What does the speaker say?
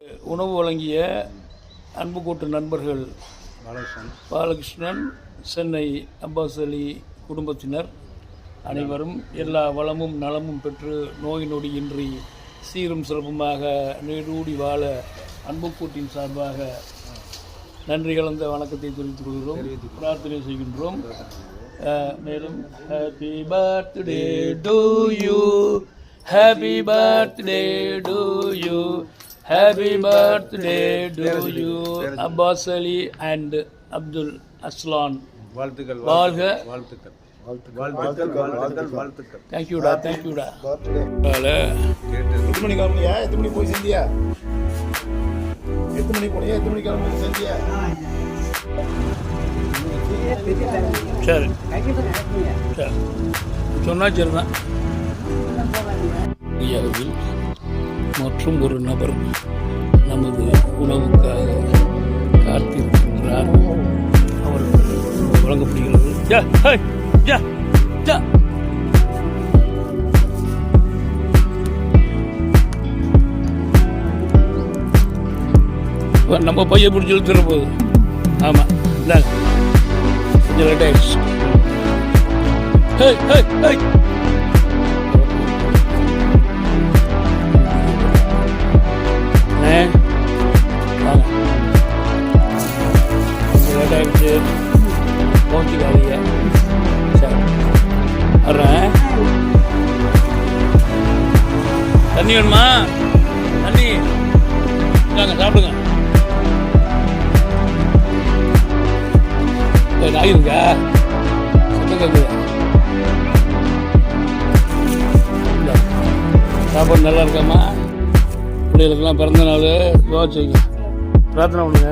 உணவு வழங்கிய அன்பு கூட்டு நண்பர்கள் பாலகிருஷ்ணன், சென்னை அப்பாஸ் அலி குடும்பத்தினர் அனைவரும் எல்லா வளமும் நலமும் பெற்று நோய் நொடியின்றி சீரும் சிறப்புமாக நீடூடி வாழ அன்பு கூட்டின் சார்பாக நன்றி கலந்த வணக்கத்தை தெரிவித்துக் கொள்கிறோம், பிரார்த்தனை செய்கின்றோம். மேலும் happy birthday to you, happy birthday to you, happy birthday to you Abbas Ali and Abdul Aslan. வாழ்த்துக்கள், வாழ்க. வாழ்த்துக்கள், வாழ்த்துக்கள். தேங்க்யூடா, தேங்க்யூடா. எத்தனை மணி கிளம்புனியா? எத்தனை மணி போய் செஞ்சியா? எத்தனை மணி போனியா? எத்தனை மணி கிளம்பி செஞ்சியா? சரி சரி சொன்னா சரிதான். இந்தியாவில் மற்றும் ஒரு நபர் நமது உணவுக்காக காத்திருக்கின்றார். அவருக்கு வழங்கப்படுகிறது. நம்ம பையன் பிடிச்சி இழுத்துற போகுது. ஆமாம், இந்தாங்க, கொஞ்சம் லேட் ஆயிடுச்சு. வாங்க, கொஞ்சம் லேட் ஆயிடுச்சு, போச்சுக்காதீங்க. சரி, வர்றேன். தண்ணி வேணுமா? தண்ணி இந்தாங்க, சாப்பிடுங்க. ஆகிருக்கா சத்தம் கேட்குது. சாப்பாடு நல்லா இருக்காம்மா? பிள்ளைகளுக்கெல்லாம் பிறந்த நாள் துவா செய்யுங்க, பிரார்த்தனை பண்ணுங்க.